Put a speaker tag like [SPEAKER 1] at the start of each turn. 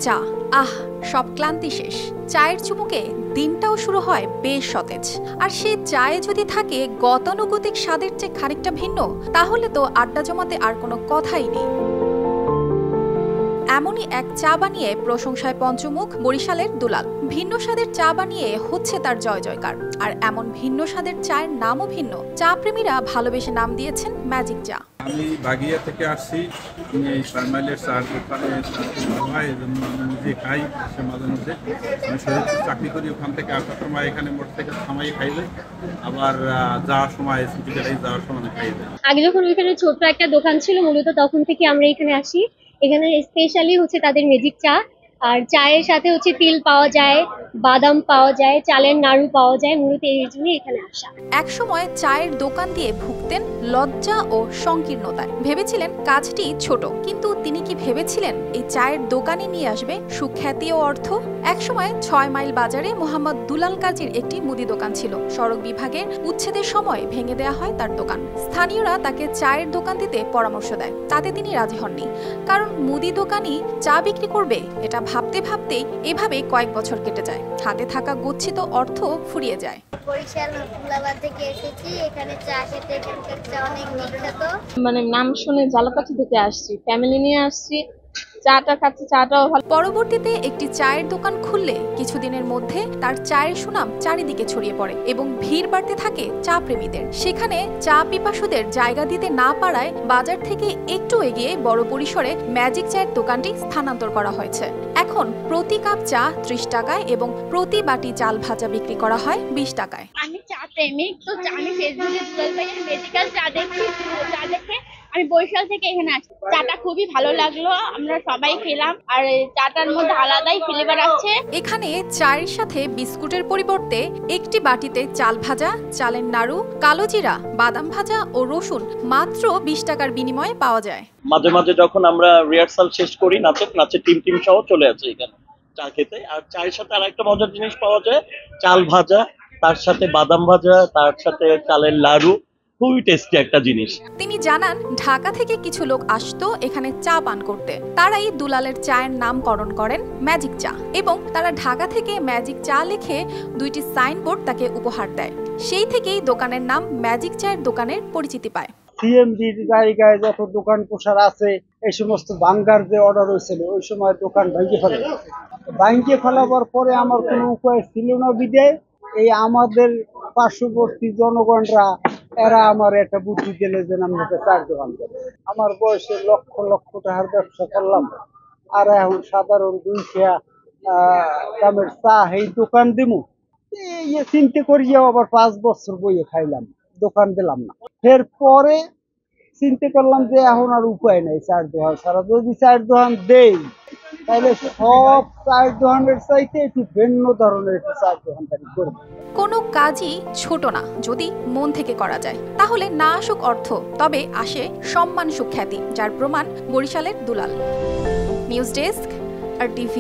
[SPEAKER 1] চা, আহ, সব ক্লান্তি শেষ। চায়ের চুমুকে দিনটাও শুরু হয় বেশ সতেজ। আর সেই চায়ে যদি থাকে গতানুগতিক স্বাদের চেয়ে খানিকটা ভিন্ন, তাহলে তো আড্ডা জমাতে আর কোনো কথাই নেই। এমনই এক চা বানিয়ে প্রশংসায় পঞ্চমুখ বরিশালের দুলাল। ভিন্ন স্বাদের চা বানিয়ে হচ্ছে তার জয় জয়কার। আর এমন ভিন্ন স্বাদের চায়ের নামও ভিন্ন। চা প্রেমীরা ভালোবেসে নাম দিয়েছেন ম্যাজিক চা।
[SPEAKER 2] আমি বাগিয়া থেকে আসছি, এই ফার্মাইলের চার দোকানে হয়, এই জন্য আমি নিজে খাই। সে মাঝে মধ্যে আমি শরীরপুর চাকরি করি, ওখান থেকে আসার সময় এখানে মোটরসাইকেল থামাই খাইলে, আবার যাওয়ার সময় ছুটি কাটাই যাওয়ার সময় খাইলে।
[SPEAKER 3] আগে যখন ওইখানে ছোট্ট একটা দোকান ছিল মূলত, তখন থেকে আমরা এখানে আসি। এখানে স্পেশালি হচ্ছে তাদের ম্যাজিক চা। আর চায়ের সাথে হচ্ছে তিল পাওয়া যায়, বাদাম পাওয়া যায়, চালের নাড়ু পাওয়া যায়। মূলত এই জন্য এখানে আসা।
[SPEAKER 1] একসময় চায়ের দোকান দিয়ে ভুগতেন লজ্জা ও সংকীর্ণতায়। ভেবেছিলেন কাজটি ছোট, কিন্তু তিনি কি ভেবেছিলেন এই চায়ের দোকানে নিয়ে আসবে সুখ্যাতি ও অর্থ? একসময় 6 মাইল বাজারে মোহাম্মদ দুলাল কাজীর একটি মুদি দোকান ছিল। সড়ক বিভাগের উচ্ছেদের সময় ভেঙে দেয়া হয় তার দোকান। স্থানীয়রা তাকে চায়ের দোকান দিতে পরামর্শ দেয়, তাতে তিনি রাজি হননি। কারণ মুদি দোকানই চা বিক্রি করবে, এটা ভাবতে ভাবতেই এভাবে কয়েক বছর কেটে যায়। হাতে থাকা গচ্ছিত অর্থ ফুরিয়ে যায়।
[SPEAKER 4] বরিশাল ফুলাবাদ থেকে এসেছি, এখানে চা খেতে। এখানকার চা অনেক বিখ্যাত।
[SPEAKER 5] নাম শুনে ঝালকাঠি থেকে আসছি, ফ্যামিলি নিয়ে আসছি। চাটা খাচ্ছি, চাটাও ভালো।
[SPEAKER 1] পরবর্তীতে একটি চায়ের দোকান খুললে কিছুদিনের মধ্যে তার চায়ের সুনাম চারিদিকে ছড়িয়ে পড়ে এবং ভিড় বাড়তে থাকে চা প্রেমীদের। সেখানে চা পিপাসুদের জায়গা দিতে না পারায় বাজার থেকে একটু এগিয়ে বড় পরিসরে ম্যাজিক চায়ের দোকানটি স্থানান্তর করা হয়েছে। এখন প্রতি কাপ চা 30 টাকায় এবং প্রতি বাটি চাল ভাজা বিক্রি করা হয় 20 টাকায়।
[SPEAKER 3] আমি চা প্রেমিক, তো আমি ফেসবুকে দুলাল ভাইয়ের ম্যাজিক্যাল চা দেখছি। চা দেখে আমি বরিশাল থেকে এখানে আসছি। চাটা খুবই ভালো লাগলো, আমরা সবাই খেলাম। আর চাটার মধ্যে আলাদাই ফ্লেভার আছে।
[SPEAKER 1] এখানে চায়ের সাথে বিস্কুটের পরিবর্তে একটি বাটিতে চাল ভাজা, চালের নাড়ু, কালো জিরা, বাদাম ভাজা ও রসুন মাত্র 20 টাকার বিনিময়ে পাওয়া যায়।
[SPEAKER 6] মাঝে মাঝে যখন আমরা রিহার্সাল শেষ করি, নাচের টিম সহ চলে আসে এখানে চা খেতে। আর চায়ের সাথে আরেকটা মজার জিনিস পাওয়া যায়, চাল ভাজা, তার সাথে বাদাম ভাজা, তার সাথে চালের লাড়ু। খুবই টেস্টি একটা জিনিস।
[SPEAKER 1] তিনি জানান ঢাকা থেকে কিছু লোক আসতো এখানে চা পান করতে। তারাই দুলালের চায়ের নামকরণ করেন ম্যাজিক চা এবং তারা ঢাকা থেকে ম্যাজিক চা লিখে 2টি সাইনবোর্ড তাকে উপহার দেয়। সেই থেকেই দোকানের নাম ম্যাজিক চায়ের দোকানের পরিচিতি পায়।
[SPEAKER 7] সিএমডির জায়গায় যত দোকান পোষার আছে, এই সমস্ত ভাঙ্গার যে অর্ডার হয়েছিল ওই সময় দোকান ভাঙ্গিয়ে ফেলাবার পরে আমার কোনো উপায় ছিল না বিদায় এই আমাদের পার্শ্ববর্তী জনগণরা এরা আমার একটা বুদ্ধি দিলে যে আমরা চায়ের দোকান করি। আমার বয়সে লক্ষ লক্ষ টাকার ব্যবসা করলাম, আর এখন সাধারণ 200 দামের চা এই দোকান দিমু, চিন্তা করিয়াও আবার 5 বছর বইয়ে খাইলাম, দোকান দিলাম না। এরপরে চিন্তা করলাম যে এখন আর উপায় নেই চায়ের দোকান ছাড়া। যদি চায়ের দোকান দেই তাহলে সব চায়ের দোকানের চাইতে একটু ভিন্ন ধরনের একটু চায়ের দোকানদারি করবো।
[SPEAKER 1] কোনো কাজই ছোট না, যদি মন থেকে করা যায় তাহলে না আসুক অর্থ, তবে আসে সম্মান সুখ্যাতি, যার প্রমাণ বরিশালের দুলাল। News desk, RTV।